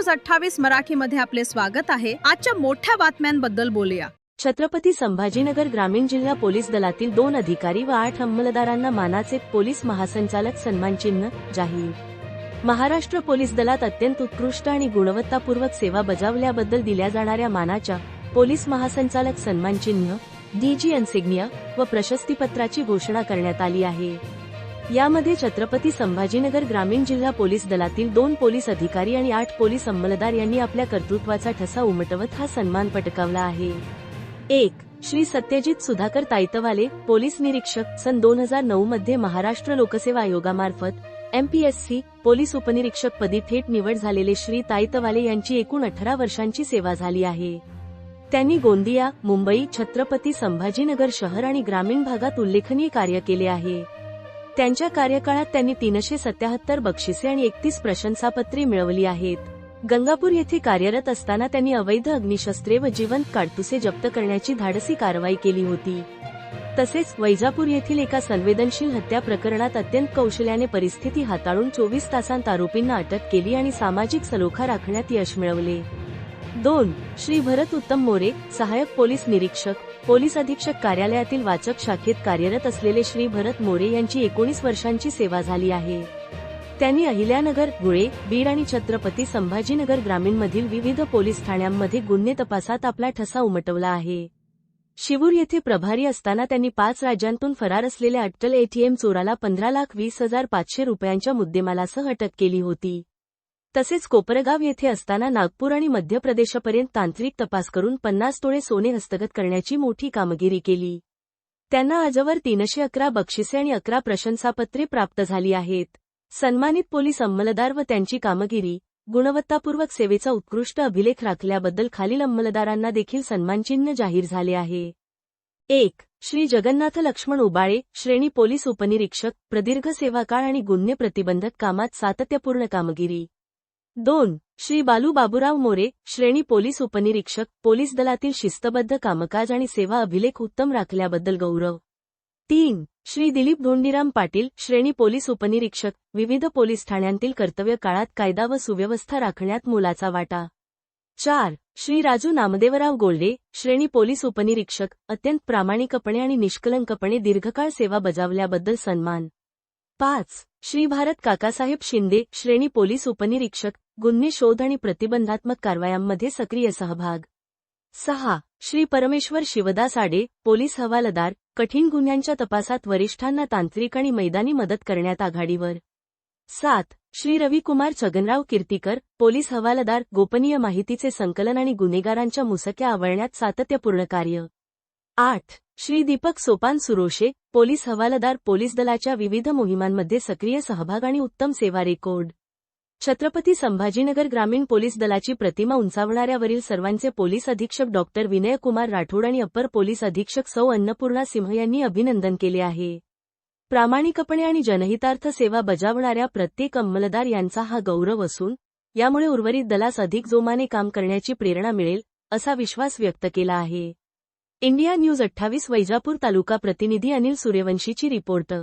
News 28 मराठीमध्ये आपले स्वागत आहे। आजच्या मोठ्या बातम्यांबद्दल बोलूया। छत्रपती संभाजीनगर ग्रामीण जिल्हा पोलीस दलातील 2 अधिकारी व 8 अंमलदारांना मानाचे पोलीस महासंचालक सन्मान चिन्ह जाहीर। महाराष्ट्र पोलीस दलात अत्यंत उत्कृष्ट आणि गुणवत्तापूर्वक सेवा बजावल्याबद्दल दिल्या जाणाऱ्या मानाच्या पोलीस महासंचालक सन्मान चिन्ह डीजी इन्सिग्निया व प्रशस्तीपत्राची घोषणा करण्यात आली आहे। यामध्ये छत्रपती संभाजीनगर ग्रामीण जिल्हा पोलीस दलातील 2 पोलीस अधिकारी आणि 8 पोलीस अंमलदार यांनी आपल्या कर्तृत्वाचा ठसा उमटवत हा सन्मान पटकावला आहे। 1. श्री सत्यजित सुधाकर ताईतवाले, पोलीस निरीक्षक, सन 2009 मध्ये महाराष्ट्र लोकसेवा आयोगामार्फत MPSC पोलीस उपनिरीक्षक पदी थेट निवड झालेले श्री ताईतवाले यांची एकूण 18 वर्षांची सेवा झाली आहे। त्यांनी गोंदिया, मुंबई, छत्रपती संभाजीनगर शहर आणि ग्रामीण भागात उल्लेखनीय कार्य केले आहे। त्यांच्या कार्यकाळात त्यांनी 377 बक्षिसे आणि 31 प्रशंसापत्रे मिळवली आहेत। गंगापूर येथे कार्यरत असताना त्यांनी अवैध अग्निशस्त्रे व जिवंत काडतुसे जप्त करण्याची धाडसी कारवाई केली होती। तसेच वैजापूर येथील एका संवेदनशील हत्या प्रकरणात अत्यंत कौशल्याने परिस्थिती हाताळून 24 तासांत आरोपींना अटक केली आणि सामाजिक सलोखा राखण्यात यश मिळवले। 2. श्री भरत उत्तम मोरे, सहाय्यक पोलीस निरीक्षक, पोलीस अधीक्षक कार्यालयातील वाचक शाखेत कार्यरत असलेले श्री भरत मोरे यांची 19 वर्षांची सेवा झाली आहे। त्यांनी अहिल्यानगर, धुळे, बीड आणि छत्रपती संभाजीनगर ग्रामीणमधील विविध पोलीस ठाण्यांमध्ये गुन्हे तपासात आपला ठसा उमटवला आहे। शिवूर येथे प्रभारी असताना त्यांनी 5 राज्यांतून फरार असलेल्या अट्टल ATM चोराला 15,20,500 रुपयांच्या मुद्देमालासह अटक केली होती। तसेच कोपरगाव येथे असताना नागपूर आणि मध्य प्रदेशपर्यंत तांत्रिक तपास करून 50 तोळे सोने हस्तगत करण्याची मोठी कामगिरी केली। त्यांना आजवर 311 बक्षिसे आणि 11 प्रशंसापत्रे प्राप्त झाली आहेत। सन्मानित पोलीस अंमलदार व त्यांची कामगिरी, गुणवत्तापूर्वक सेवेचा उत्कृष्ट अभिलेख राखल्याबद्दल खालील अंमलदारांना देखील सन्मानचिन्ह जाहीर झाले आहे। 1. श्री जगन्नाथ लक्ष्मण उबाळे, श्रेणी पोलीस उपनिरीक्षक, प्रदीर्घ सेवाकाळ आणि गुन्हे प्रतिबंधक कामात सातत्यपूर्ण कामगिरी। 2. श्री बालू बाबूराव मोरे, श्रेणी पोलीस उपनिरीक्षक, पोलीस दलातील शिस्तबद्ध कामकाज आणि सेवा अभिलेख उत्तम राखल्याबद्दल गौरव। 3. श्री दिलीप धोंडीराम पाटील, श्रेणी पोलीस उपनिरीक्षक, विविध पोलीस ठाण्यांतील कर्तव्य काळात कायदा व सुव्यवस्था राखण्यात मोलाचा वाटा। 4. श्री राजू नामदेवराव गोल्डे, श्रेणी पोलीस उपनिरीक्षक, अत्यंत प्रामाणिकपणे आणि निष्कलंकपणे दीर्घकाळ सेवा बजावल्याबद्दल सन्मान। 5. श्री भारत काकासाहेब शिंदे, श्रेणी पोलीस उपनिरीक्षक, गुन्हे शोध आणि प्रतिबंधात्मक कारवायांमध्ये सक्रिय सहभाग। 6. श्री परमेश्वर शिवदास आडे, पोलीस हवालदार, कठीण गुन्ह्यांच्या तपासात वरिष्ठांना तांत्रिक आणि मैदानी मदत करण्यात आघाडीवर। 7. श्री रविकुमार छगनराव कीर्तीकर, पोलीस हवालदार, गोपनीय माहितीचे संकलन आणि गुन्हेगारांच्या मुसक्या आवळण्यात सातत्यपूर्ण कार्य। 8. श्री दीपक सोपान सुरोशे, पोलीस हवालदार, पोलीस दलाच्या विविध मोहिमांमध्ये सक्रिय सहभाग आणि उत्तम सेवा रेकॉर्ड। छत्रपती संभाजीनगर ग्रामीण पोलीस दलाची प्रतिमा उंचावणाऱ्यावरील सर्वांचे पोलीस अधीक्षक डॉ. विनयकुमार राठोड आणि अप्पर पोलीस अधीक्षक सौ अन्नपूर्णा सिंह यांनी अभिनंदन केले आहे। प्रामाणिकपणे आणि जनहितार्थ सेवा बजावणाऱ्या प्रत्येक अंमलदार यांचा हा गौरव असून यामुळे उर्वरित दलास अधिक जोमाने काम करण्याची प्रेरणा मिळेल, असा विश्वास व्यक्त केला आहे। इंडिया न्यूज 28 वैजापूर तालुका प्रतिनिधी अनिल सूर्यवंशीची रिपोर्ट।